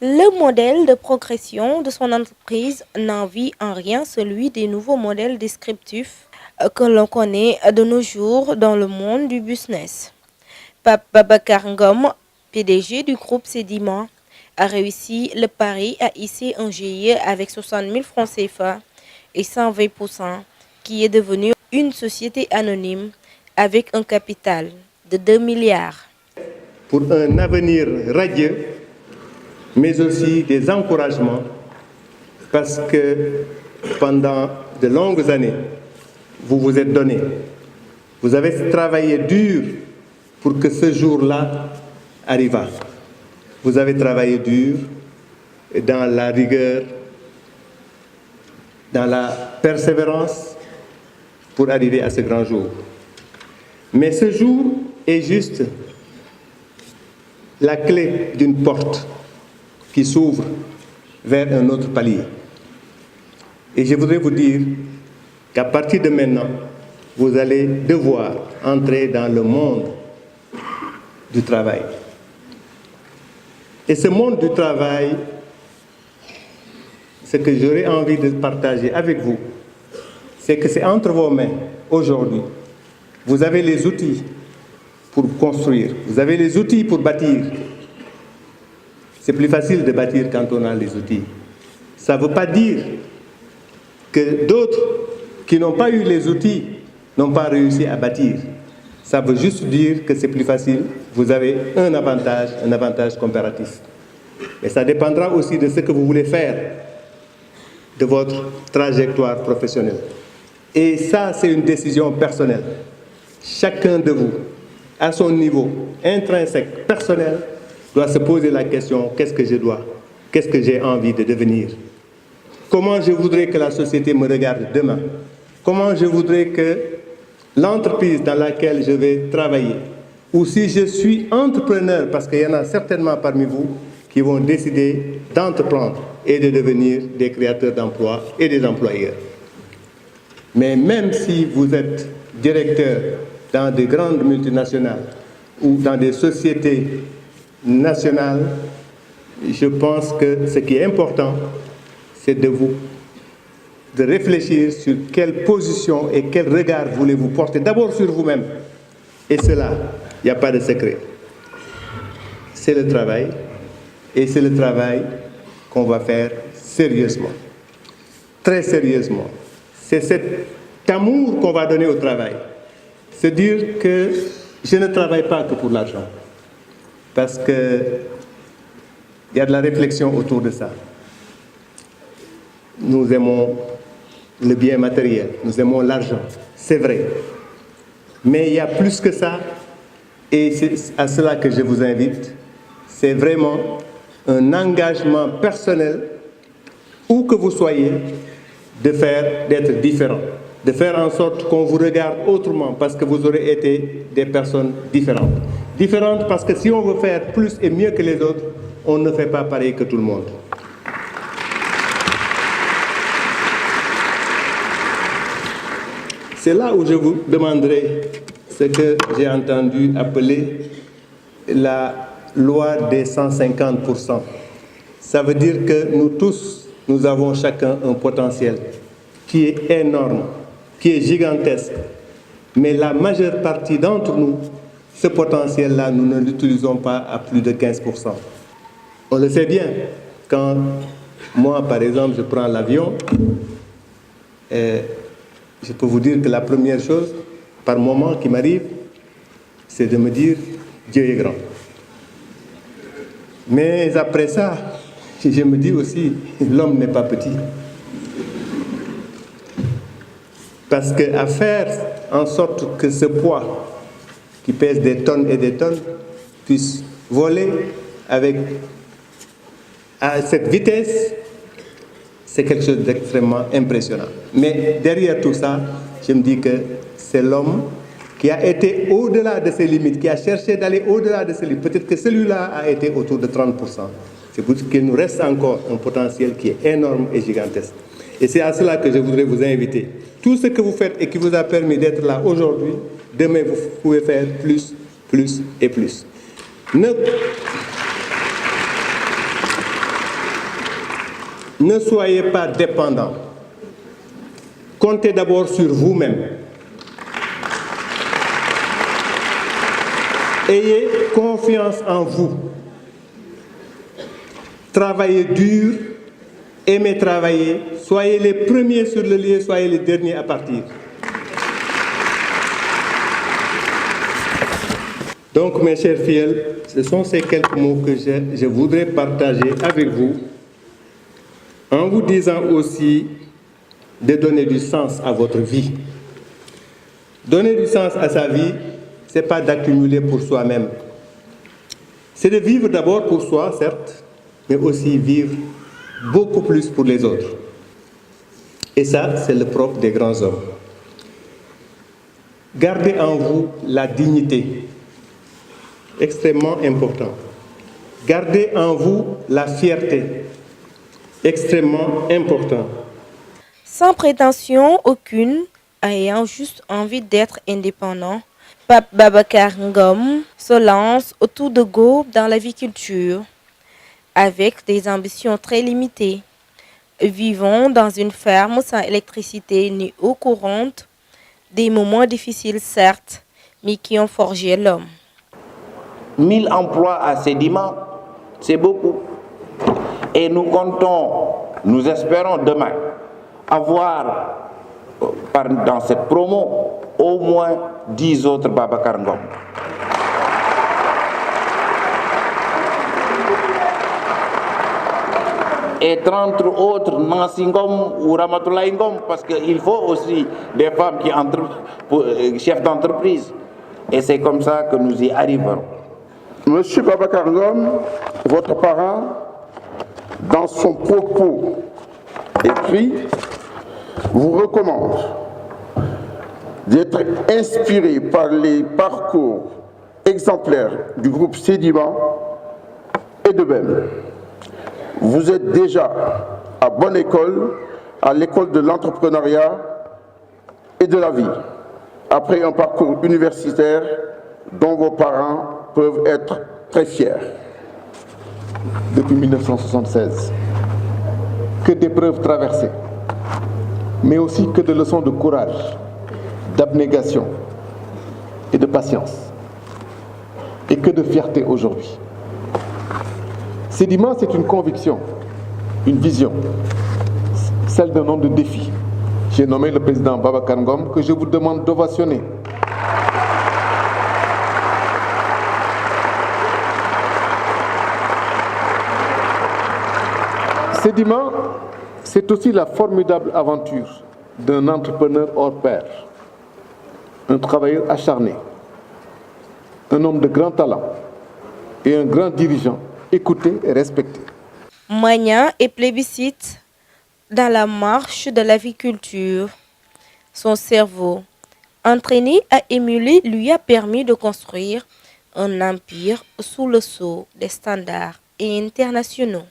Le modèle de progression de son entreprise n'envie en rien celui des nouveaux modèles descriptifs que l'on connaît de nos jours dans le monde du business. Pape Babacar Ngom, PDG du groupe Sedima, a réussi le pari à hisser un GIE avec 60 000 francs CFA et 120%, qui est devenu une société anonyme avec un capital de 2 milliards. Pour un avenir radieux, mais aussi des encouragements, parce que pendant de longues années, vous vous êtes donné. Vous avez travaillé dur pour que ce jour-là arrive. Vous avez travaillé dur dans la rigueur, dans la persévérance pour arriver à ce grand jour. Mais ce jour est juste la clé d'une porte qui s'ouvre vers un autre palier. Et je voudrais vous dire qu'à partir de maintenant, vous allez devoir entrer dans le monde du travail. Et ce monde du travail, ce que j'aurais envie de partager avec vous, c'est que c'est entre vos mains aujourd'hui. Vous avez les outils pour construire, vous avez les outils pour bâtir. C'est plus facile de bâtir quand on a les outils. Ça ne veut pas dire que d'autres qui n'ont pas eu les outils n'ont pas réussi à bâtir. Ça veut juste dire que c'est plus facile. Vous avez un avantage comparatif. Mais ça dépendra aussi de ce que vous voulez faire, de votre trajectoire professionnelle. Et ça, c'est une décision personnelle. Chacun de vous, à son niveau intrinsèque, personnel, doit se poser la question, qu'est-ce que je dois? Qu'est-ce que j'ai envie de devenir? Comment je voudrais que la société me regarde demain? Comment je voudrais que l'entreprise dans laquelle je vais travailler, ou si je suis entrepreneur, parce qu'il y en a certainement parmi vous qui vont décider d'entreprendre et de devenir des créateurs d'emplois et des employeurs. Mais même si vous êtes directeur dans de grandes multinationales ou dans des sociétés nationales, je pense que ce qui est important, c'est de réfléchir sur quelle position et quel regard voulez-vous porter. D'abord sur vous-même. Et cela, il n'y a pas de secret. C'est le travail. Et c'est le travail qu'on va faire sérieusement. Très sérieusement. C'est cet amour qu'on va donner au travail. Se dire que je ne travaille pas que pour l'argent. Parce qu'il y a de la réflexion autour de ça. Nous aimons le bien matériel, nous aimons l'argent, c'est vrai. Mais il y a plus que ça, et c'est à cela que je vous invite. C'est vraiment un engagement personnel, où que vous soyez, d'être différent, de faire en sorte qu'on vous regarde autrement, parce que vous aurez été des personnes différentes. Différentes parce que si on veut faire plus et mieux que les autres, on ne fait pas pareil que tout le monde. C'est là où je vous demanderai ce que j'ai entendu appeler la loi des 150%. Ça veut dire que nous tous, nous avons chacun un potentiel qui est énorme, qui est gigantesque. Mais la majeure partie d'entre nous, ce potentiel-là, nous ne l'utilisons pas à plus de 15%. On le sait bien. Quand moi, par exemple, je prends l'avion, je peux vous dire que la première chose, par moment, qui m'arrive, c'est de me dire « Dieu est grand ». Mais après ça, je me dis aussi « L'homme n'est pas petit ». Parce qu'à faire en sorte que ce poids, qui pèse des tonnes et des tonnes, puisse voler à cette vitesse, c'est quelque chose d'extrêmement impressionnant. Mais derrière tout ça, je me dis que c'est l'homme qui a été au-delà de ses limites, qui a cherché d'aller au-delà de ses limites. Peut-être que celui-là a été autour de 30%. C'est pour ça qu'il nous reste encore un potentiel qui est énorme et gigantesque. Et c'est à cela que je voudrais vous inviter. Tout ce que vous faites et qui vous a permis d'être là aujourd'hui, demain vous pouvez faire plus, plus et plus. Ne soyez pas dépendants. Comptez d'abord sur vous-même. Ayez confiance en vous. Travaillez dur, aimez travailler. Soyez les premiers sur le lieu, soyez les derniers à partir. Donc, mes chers fidèles, ce sont ces quelques mots que je voudrais partager avec vous, en vous disant aussi de donner du sens à votre vie. Donner du sens à sa vie, ce n'est pas d'accumuler pour soi-même. C'est de vivre d'abord pour soi, certes, mais aussi vivre beaucoup plus pour les autres. Et ça, c'est le propre des grands hommes. Gardez en vous la dignité, extrêmement important. Gardez en vous la fierté, extrêmement important. Sans prétention aucune, ayant juste envie d'être indépendant, Pape Babacar Ngom se lance au tour de go dans la viculture, avec des ambitions très limitées. Vivons dans une ferme sans électricité ni eau courante, des moments difficiles certes, mais qui ont forgé l'homme. 1000 emplois à Sedima, c'est beaucoup. Et nous comptons, nous espérons demain, avoir dans cette promo au moins 10 autres Babacar Ngom. Et 30 autres Nancy Ngom ou Ramatoulaye Ngom, parce qu'il faut aussi des femmes chefs d'entreprise. Et c'est comme ça que nous y arriverons. Monsieur Babacar Ngom, votre parent, dans son propos écrit, vous recommande d'être inspiré par les parcours exemplaires du groupe Sedima et de BEM. Vous êtes déjà à bonne école, à l'école de l'entrepreneuriat et de la vie, après un parcours universitaire dont vos parents peuvent être très fiers. Depuis 1976, que d'épreuves traversées, mais aussi que de leçons de courage, d'abnégation et de patience, et que de fierté aujourd'hui. Sedima, c'est une conviction, une vision, celle d'un homme de défi. J'ai nommé le président Babacar Ngom que je vous demande d'ovationner. Sedima, c'est aussi la formidable aventure d'un entrepreneur hors pair, un travailleur acharné, un homme de grand talent et un grand dirigeant, écouté et respecté. Magnat et plébiscite dans la marche de l'aviculture. Son cerveau, entraîné à émuler, lui a permis de construire un empire sous le sceau des standards internationaux.